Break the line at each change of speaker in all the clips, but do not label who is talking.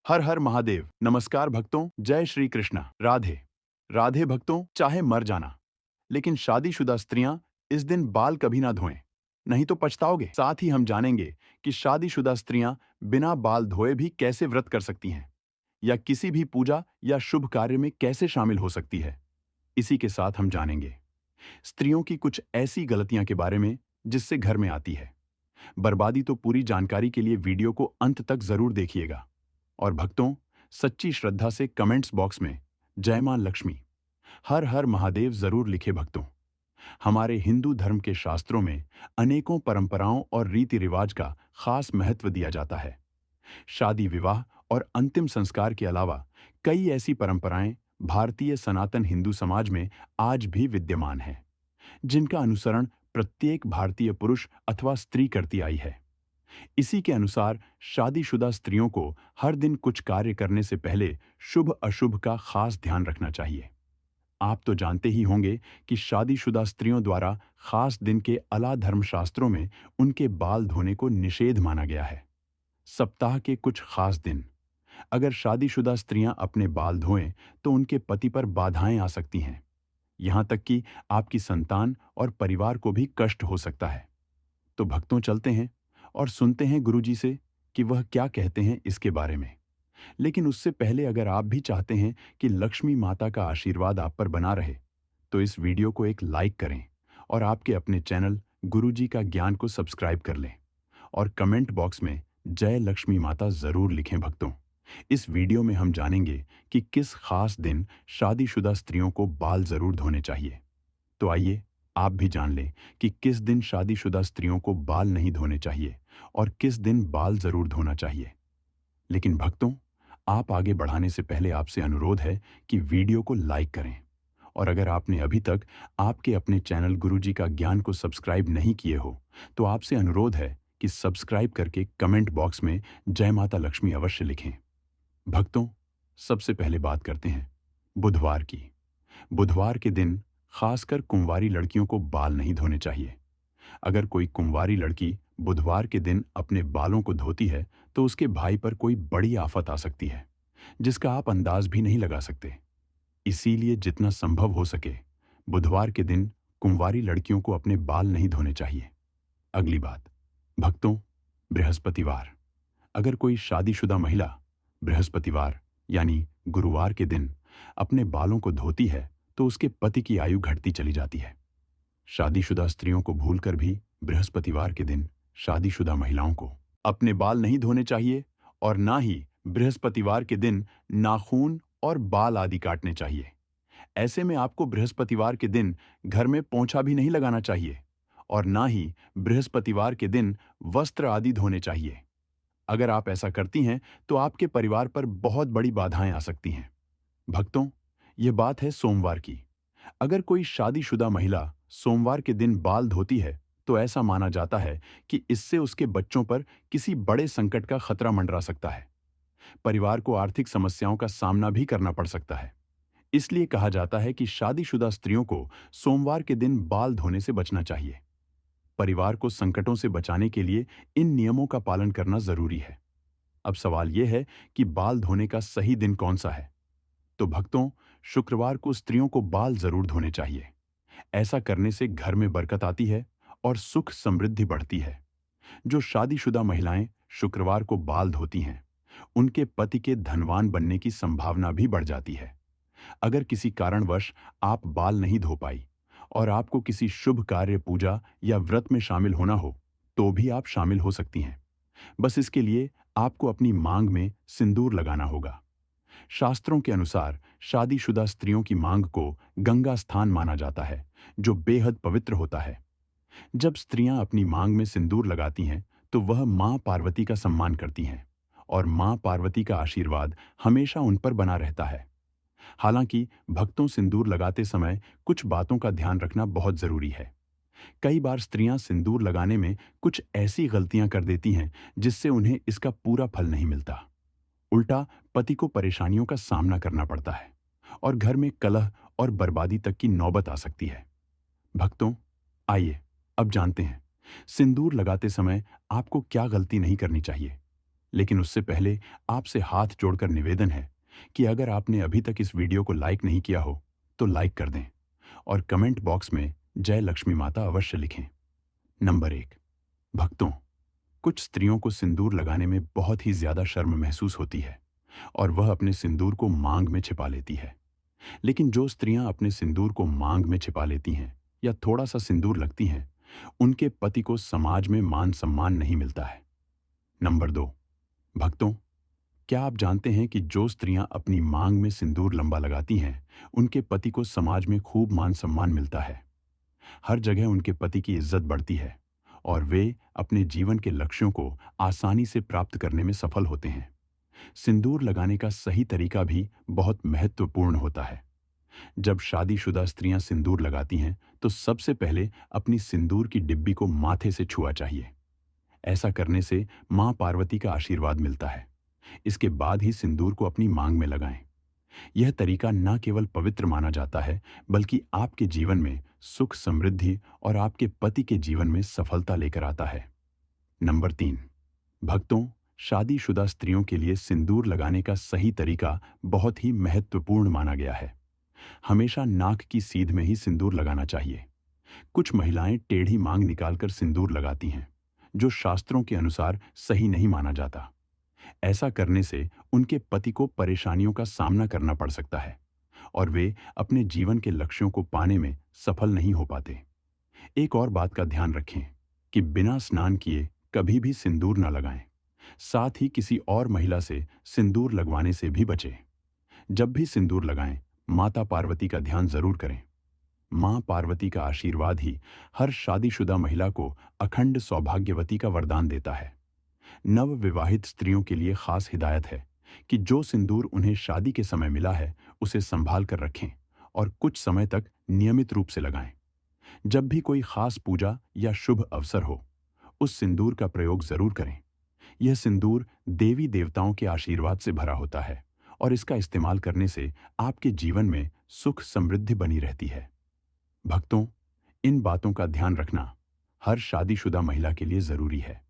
हर हर महादेव। नमस्कार भक्तों, जय श्री कृष्णा। राधे राधे भक्तों, चाहे मर जाना, लेकिन शादीशुदा स्त्रियां इस दिन बाल कभी ना धोएं, नहीं तो पछताओगे। साथ ही हम जानेंगे कि शादीशुदा स्त्रियां बिना बाल धोए भी कैसे व्रत कर सकती हैं, या किसी भी पूजा या शुभ कार्य में कैसे शामिल हो सकती है। इसी के साथ हम जानेंगे स्त्रियों की कुछ ऐसी गलतियां के बारे में जिससे घर में आती है बर्बादी। तो पूरी जानकारी के लिए वीडियो को अंत तक जरूर देखिएगा। और भक्तों, सच्ची श्रद्धा से कमेंट्स बॉक्स में जय मां लक्ष्मी, हर हर महादेव जरूर लिखे। भक्तों, हमारे हिंदू धर्म के शास्त्रों में अनेकों परंपराओं और रीति रिवाज का खास महत्व दिया जाता है। शादी, विवाह और अंतिम संस्कार के अलावा कई ऐसी परंपराएं भारतीय सनातन हिंदू समाज में आज भी विद्यमान हैं, जिनका अनुसरण प्रत्येक भारतीय पुरुष अथवा स्त्री करती आई है। इसी के अनुसार शादीशुदा स्त्रियों को हर दिन कुछ कार्य करने से पहले शुभ अशुभ का खास ध्यान रखना चाहिए। आप तो जानते ही होंगे कि शादीशुदा स्त्रियों द्वारा खास दिन के अला धर्मशास्त्रों में उनके बाल धोने को निषेध माना गया है। सप्ताह के कुछ खास दिन अगर शादीशुदा स्त्रियां अपने बाल धोएं तो उनके पति पर बाधाएं आ सकती हैं। यहां तक कि आपकी संतान और परिवार को भी कष्ट हो सकता है। तो भक्तों, चलते हैं और सुनते हैं गुरुजी से कि वह क्या कहते हैं इसके बारे में। लेकिन उससे पहले अगर आप भी चाहते हैं कि लक्ष्मी माता का आशीर्वाद आप पर बना रहे, तो इस वीडियो को एक लाइक करें और आपके अपने चैनल गुरुजी का ज्ञान को सब्सक्राइब कर लें। और कमेंट बॉक्स में जय लक्ष्मी माता जरूर लिखें। भक्तों, इस वीडियो में हम जानेंगे कि किस खास दिन शादीशुदा स्त्रियों को बाल जरूर धोने चाहिए। तो आइए आप भी जान लें कि किस दिन शादीशुदा स्त्रियों को बाल नहीं धोने चाहिए और किस दिन बाल जरूर धोना चाहिए। लेकिन भक्तों, आप आगे बढ़ाने से पहले आपसे अनुरोध है कि वीडियो को लाइक करें। और अगर आपने अभी तक आपके अपने चैनल गुरुजी का ज्ञान को सब्सक्राइब नहीं किए हो, तो आपसे अनुरोध है कि सब्सक्राइब करके कमेंट बॉक्स में जय माता लक्ष्मी अवश्य लिखें। भक्तों, सबसे पहले बात करते हैं बुधवार की। बुधवार के दिन खासकर कुंवारी लड़कियों को बाल नहीं धोने चाहिए। अगर कोई कुंवारी लड़की बुधवार के दिन अपने बालों को धोती है तो उसके भाई पर कोई बड़ी आफत आ सकती है, जिसका आप अंदाज भी नहीं लगा सकते। इसीलिए जितना संभव हो सके बुधवार के दिन कुंवारी लड़कियों को अपने बाल नहीं धोने चाहिए। अगली बात, भक्तों, बृहस्पतिवार। अगर कोई शादीशुदा महिला बृहस्पतिवार यानी गुरुवार के दिन अपने बालों को धोती है तो उसके पति की आयु घटती चली जाती है। शादीशुदा स्त्रियों को भूलकर भी बृहस्पतिवार के दिन शादीशुदा महिलाओं को अपने बाल नहीं धोने चाहिए और ना ही बृहस्पतिवार के दिन नाखून और बाल आदि काटने चाहिए। ऐसे में आपको बृहस्पतिवार के दिन घर में पोंछा भी नहीं लगाना चाहिए और ना ही बृहस्पतिवार के दिन वस्त्र आदि धोने चाहिए। अगर आप ऐसा करती हैं तो आपके परिवार पर बहुत बड़ी बाधाएं आ सकती हैं। भक्तों, यह बात है सोमवार की। अगर कोई शादीशुदा महिला सोमवार के दिन बाल धोती है तो ऐसा माना जाता है कि इससे उसके बच्चों पर किसी बड़े संकट का खतरा मंडरा सकता है। परिवार को आर्थिक समस्याओं का सामना भी करना पड़ सकता है। इसलिए कहा जाता है कि शादीशुदा स्त्रियों को सोमवार के दिन बाल धोने से बचना चाहिए। परिवार को संकटों से बचाने के लिए इन नियमों का पालन करना जरूरी है। अब सवाल यह है कि बाल धोने का सही दिन कौन सा है। तो भक्तों, शुक्रवार को स्त्रियों को बाल जरूर धोने चाहिए। ऐसा करने से घर में बरकत आती है और सुख समृद्धि बढ़ती है। जो शादीशुदा महिलाएं शुक्रवार को बाल धोती हैं, उनके पति के धनवान बनने की संभावना भी बढ़ जाती है। अगर किसी कारणवश आप बाल नहीं धो पाई और आपको किसी शुभ कार्य, पूजा या व्रत में शामिल होना हो, तो भी आप शामिल हो सकती हैं। बस इसके लिए आपको अपनी मांग में सिंदूर लगाना होगा। शास्त्रों के अनुसार शादीशुदा स्त्रियों की मांग को गंगा स्थान माना जाता है, जो बेहद पवित्र होता है। जब स्त्रियां अपनी मांग में सिंदूर लगाती हैं तो वह मां पार्वती का सम्मान करती हैं और मां पार्वती का आशीर्वाद हमेशा उन पर बना रहता है। हालांकि भक्तों, सिंदूर लगाते समय कुछ बातों का ध्यान रखना बहुत जरूरी है। कई बार स्त्रियां सिंदूर लगाने में कुछ ऐसी गलतियां कर देती हैं जिससे उन्हें इसका पूरा फल नहीं मिलता। उल्टा पति को परेशानियों का सामना करना पड़ता है और घर में कलह और बर्बादी तक की नौबत आ सकती है। भक्तों, आइए अब जानते हैं सिंदूर लगाते समय आपको क्या गलती नहीं करनी चाहिए। लेकिन उससे पहले आपसे हाथ जोड़कर निवेदन है कि अगर आपने अभी तक इस वीडियो को लाइक नहीं किया हो तो लाइक कर दें और कमेंट बॉक्स में जय लक्ष्मी माता अवश्य लिखें। नंबर 1। भक्तों, कुछ स्त्रियों को सिंदूर लगाने में बहुत ही ज्यादा शर्म महसूस होती है और वह अपने सिंदूर को मांग में छिपा लेती है। लेकिन जो स्त्रियां अपने सिंदूर को मांग में छिपा लेती हैं या थोड़ा सा सिंदूर लगती हैं, उनके पति को समाज में मान सम्मान नहीं मिलता है। नंबर 2। भक्तों, क्या आप जानते हैं कि जो स्त्रियां अपनी मांग में सिंदूर लंबा लगाती हैं, उनके पति को समाज में खूब मान सम्मान मिलता है। हर जगह उनके पति की इज्जत बढ़ती है और वे अपने जीवन के लक्ष्यों को आसानी से प्राप्त करने में सफल होते हैं। सिंदूर लगाने का सही तरीका भी बहुत महत्वपूर्ण होता है। जब शादीशुदा स्त्रियां सिंदूर लगाती हैं, तो सबसे पहले अपनी सिंदूर की डिब्बी को माथे से छुआ चाहिए। ऐसा करने से मां पार्वती का आशीर्वाद मिलता है। इसके बाद ही सिंदूर को अपनी मांग में लगाएं। यह तरीका न केवल पवित्र माना जाता है, बल्कि आपके जीवन में सुख, समृद्धि और आपके पति के जीवन में सफलता लेकर आता है। नंबर 3। भक्तों, शादीशुदा स्त्रियों के लिए सिंदूर लगाने का सही तरीका बहुत ही महत्वपूर्ण माना गया है। हमेशा नाक की सीध में ही सिंदूर लगाना चाहिए। कुछ महिलाएं टेढ़ी मांग निकालकर सिंदूर लगाती हैं, जो शास्त्रों के अनुसार सही नहीं माना जाता। ऐसा करने से उनके पति को परेशानियों का सामना करना पड़ सकता है और वे अपने जीवन के लक्ष्यों को पाने में सफल नहीं हो पाते। एक और बात का ध्यान रखें कि बिना स्नान किए कभी भी सिंदूर न लगाएं। साथ ही किसी और महिला से सिंदूर लगवाने से भी बचें। जब भी सिंदूर लगाएं, माता पार्वती का ध्यान जरूर करें। मां पार्वती का आशीर्वाद ही हर शादीशुदा महिला को अखंड सौभाग्यवती का वरदान देता है। नव विवाहित स्त्रियों के लिए खास हिदायत है कि जो सिंदूर उन्हें शादी के समय मिला है, उसे संभाल कर रखें और कुछ समय तक नियमित रूप से लगाएं। जब भी कोई खास पूजा या शुभ अवसर हो, उस सिंदूर का प्रयोग जरूर करें। यह सिंदूर देवी देवताओं के आशीर्वाद से भरा होता है और इसका इस्तेमाल करने से आपके जीवन में सुख समृद्धि बनी रहती है। भक्तों, इन बातों का ध्यान रखना हर शादीशुदा महिला के लिए जरूरी है।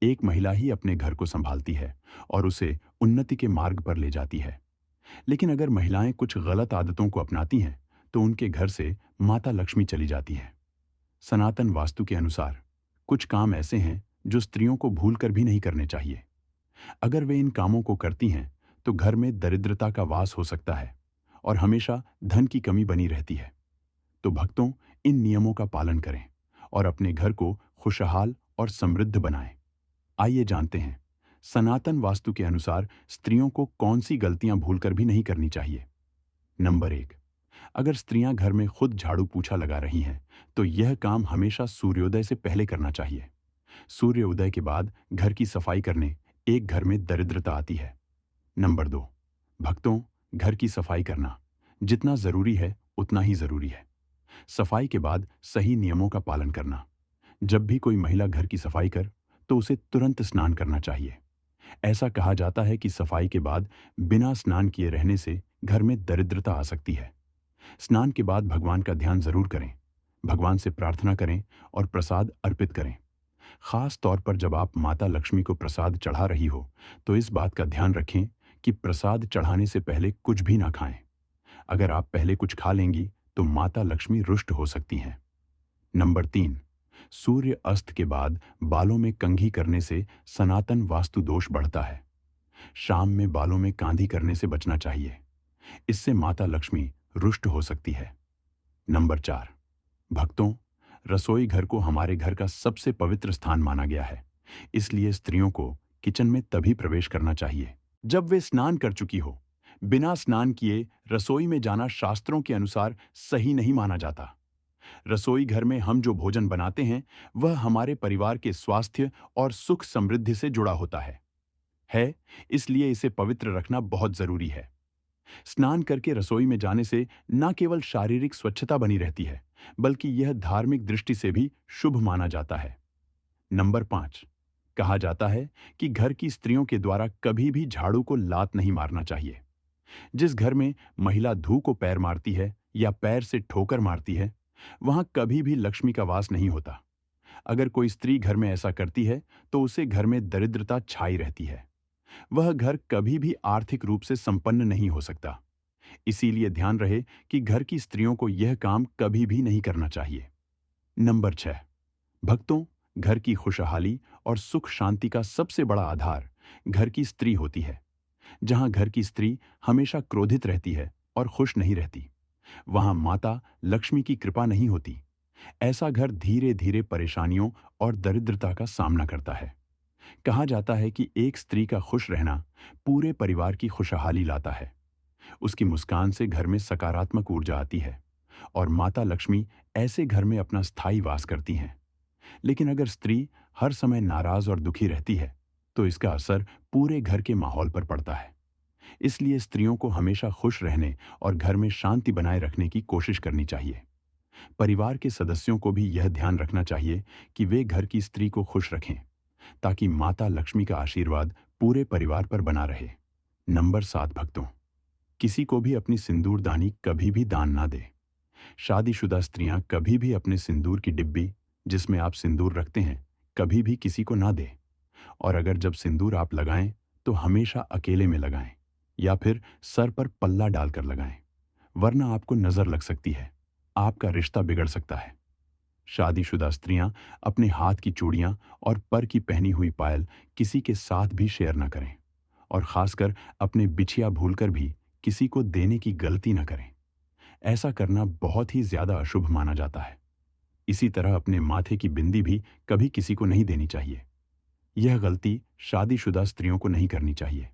एक महिला ही अपने घर को संभालती है और उसे उन्नति के मार्ग पर ले जाती है। लेकिन अगर महिलाएं कुछ गलत आदतों को अपनाती हैं, तो उनके घर से माता लक्ष्मी चली जाती है। सनातन वास्तु के अनुसार कुछ काम ऐसे हैं जो स्त्रियों को भूलकर भी नहीं करने चाहिए। अगर वे इन कामों को करती हैं, तो घर में दरिद्रता का वास हो सकता है और हमेशा धन की कमी बनी रहती है। तो भक्तों, इन नियमों का पालन करें और अपने घर को खुशहाल और समृद्ध बनाएं। आइए जानते हैं, सनातन वास्तु के अनुसार स्त्रियों को कौन सी गलतियां भूलकर भी नहीं करनी चाहिए। नंबर 1। अगर स्त्रियां घर में खुद झाड़ू पोछा लगा रही हैं, तो यह काम हमेशा सूर्योदय से पहले करना चाहिए। सूर्योदय के बाद घर की सफाई करने एक घर में दरिद्रता आती है। नंबर 2। भक्तों, घर की सफाई करना जितना जरूरी है उतना ही जरूरी है। सफाई के बाद सही नियमों का पालन करना। जब भी कोई महिला घर की सफाई कर, तो उसे तुरंत स्नान करना चाहिए। ऐसा कहा जाता है कि सफाई के बाद बिना स्नान किए रहने से घर में दरिद्रता आ सकती है। स्नान के बाद भगवान का ध्यान जरूर करें, भगवान से प्रार्थना करें और प्रसाद अर्पित करें। खास तौर पर जब आप माता लक्ष्मी को प्रसाद चढ़ा रही हो, तो इस बात का ध्यान रखें कि प्रसाद चढ़ाने से पहले कुछ भी ना खाएं। अगर आप पहले कुछ खा लेंगी, तो माता लक्ष्मी रुष्ट हो सकती हैं। नंबर 3। सूर्य अस्त के बाद बालों में कंघी करने से सनातन वास्तु दोष बढ़ता है। शाम में बालों में कांधी करने से बचना चाहिए। इससे माता लक्ष्मी रुष्ट हो सकती है। नंबर 4। भक्तों, रसोई घर को हमारे घर का सबसे पवित्र स्थान माना गया है। इसलिए स्त्रियों को किचन में तभी प्रवेश करना चाहिए जब वे स्नान कर चुकी हो। बिना स्नान किए रसोई में जाना शास्त्रों के अनुसार सही नहीं माना जाता। रसोई घर में हम जो भोजन बनाते हैं, वह हमारे परिवार के स्वास्थ्य और सुख समृद्धि से जुड़ा होता है, इसलिए इसे पवित्र रखना बहुत जरूरी है। स्नान करके रसोई में जाने से न केवल शारीरिक स्वच्छता बनी रहती है, बल्कि यह धार्मिक दृष्टि से भी शुभ माना जाता है। नंबर 5। कहा जाता है कि घर की स्त्रियों के द्वारा कभी भी झाड़ू को लात नहीं मारना चाहिए। जिस घर में महिला धू को पैर मारती है या पैर से ठोकर मारती है, वहां कभी भी लक्ष्मी का वास नहीं होता। अगर कोई स्त्री घर में ऐसा करती है, तो उसे घर में दरिद्रता छाई रहती है। वह घर कभी भी आर्थिक रूप से संपन्न नहीं हो सकता। इसीलिए ध्यान रहे कि घर की स्त्रियों को यह काम कभी भी नहीं करना चाहिए। नंबर 6। भक्तों, घर की खुशहाली और सुख शांति का सबसे बड़ा आधार घर की स्त्री होती है। जहां घर की स्त्री हमेशा क्रोधित रहती है और खुश नहीं रहती, वहां माता लक्ष्मी की कृपा नहीं होती। ऐसा घर धीरे धीरे परेशानियों और दरिद्रता का सामना करता है। कहा जाता है कि एक स्त्री का खुश रहना पूरे परिवार की खुशहाली लाता है। उसकी मुस्कान से घर में सकारात्मक ऊर्जा आती है और माता लक्ष्मी ऐसे घर में अपना स्थायी वास करती हैं। लेकिन अगर स्त्री हर समय नाराज और दुखी रहती है, तो इसका असर पूरे घर के माहौल पर पड़ता है। इसलिए स्त्रियों को हमेशा खुश रहने और घर में शांति बनाए रखने की कोशिश करनी चाहिए। परिवार के सदस्यों को भी यह ध्यान रखना चाहिए कि वे घर की स्त्री को खुश रखें, ताकि माता लक्ष्मी का आशीर्वाद पूरे परिवार पर बना रहे। नंबर 7। भक्तों, किसी को भी अपनी सिंदूरदानी कभी भी दान ना दे। शादीशुदा स्त्रियां कभी भी अपने सिंदूर की डिब्बी, जिसमें आप सिंदूर रखते हैं, कभी भी किसी को ना दें। और अगर जब सिंदूर आप लगाएं, तो हमेशा अकेले में लगाएं या फिर सर पर पल्ला डालकर लगाएं, वरना आपको नजर लग सकती है, आपका रिश्ता बिगड़ सकता है। शादीशुदा स्त्रियां अपने हाथ की चूड़ियां और पर की पहनी हुई पायल किसी के साथ भी शेयर न करें, और खासकर अपने बिछिया भूलकर भी किसी को देने की गलती न करें। ऐसा करना बहुत ही ज्यादा अशुभ माना जाता है। इसी तरह अपने माथे की बिंदी भी कभी किसी को नहीं देनी चाहिए। यह गलती शादीशुदा स्त्रियों को नहीं करनी चाहिए।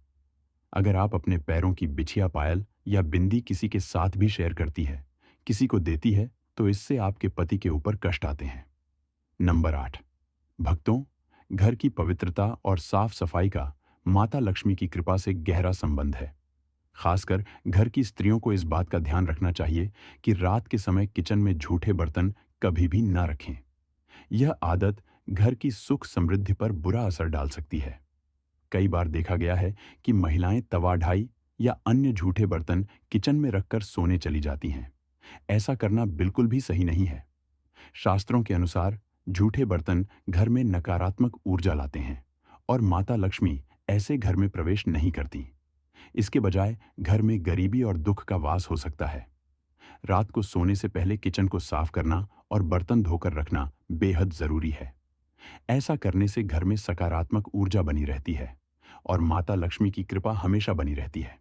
अगर आप अपने पैरों की बिछिया पायल या बिंदी किसी के साथ भी शेयर करती है, किसी को देती है, तो इससे आपके पति के ऊपर कष्ट आते हैं। नंबर 8। भक्तों, घर की पवित्रता और साफ सफाई का माता लक्ष्मी की कृपा से गहरा संबंध है। खासकर घर की स्त्रियों को इस बात का ध्यान रखना चाहिए कि रात के समय किचन में झूठे बर्तन कभी भी ना रखें। यह आदत घर की सुख समृद्धि पर बुरा असर डाल सकती है। कई बार देखा गया है कि महिलाएं तवा ढाई या अन्य झूठे बर्तन किचन में रखकर सोने चली जाती हैं। ऐसा करना बिल्कुल भी सही नहीं है। शास्त्रों के अनुसार झूठे बर्तन घर में नकारात्मक ऊर्जा लाते हैं और माता लक्ष्मी ऐसे घर में प्रवेश नहीं करती। इसके बजाय घर में गरीबी और दुख का वास हो सकता है। रात को सोने से पहले किचन को साफ करना और बर्तन धोकर रखना बेहद जरूरी है। ऐसा करने से घर में सकारात्मक ऊर्जा बनी रहती है और माता लक्ष्मी की कृपा हमेशा बनी रहती है।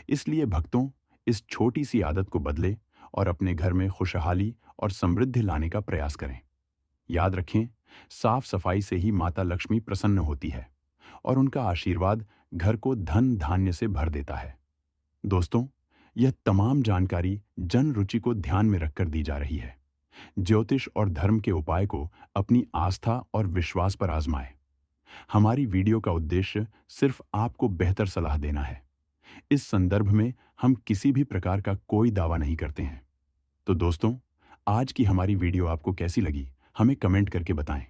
इसलिए भक्तों, इस छोटी सी आदत को बदले और अपने घर में खुशहाली और समृद्धि लाने का प्रयास करें। याद रखें, साफ सफाई से ही माता लक्ष्मी प्रसन्न होती है और उनका आशीर्वाद घर को धन धान्य से भर देता है। दोस्तों, यह तमाम जानकारी जन रुचि को ध्यान में रखकर दी जा रही है। ज्योतिष और धर्म के उपाय को अपनी आस्था और विश्वास पर आजमाएं। हमारी वीडियो का उद्देश्य सिर्फ आपको बेहतर सलाह देना है। इस संदर्भ में हम किसी भी प्रकार का कोई दावा नहीं करते हैं। तो दोस्तों, आज की हमारी वीडियो आपको कैसी लगी, हमें कमेंट करके बताएं।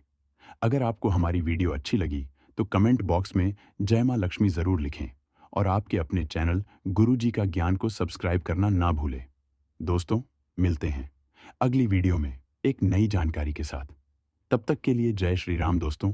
अगर आपको हमारी वीडियो अच्छी लगी तो कमेंट बॉक्स में जय मां लक्ष्मी जरूर लिखें और आपके अपने चैनल गुरुजी का ज्ञान को सब्सक्राइब करना ना भूलें। दोस्तों, मिलते हैं अगली वीडियो में एक नई जानकारी के साथ। तब तक के लिए जय श्री राम दोस्तों।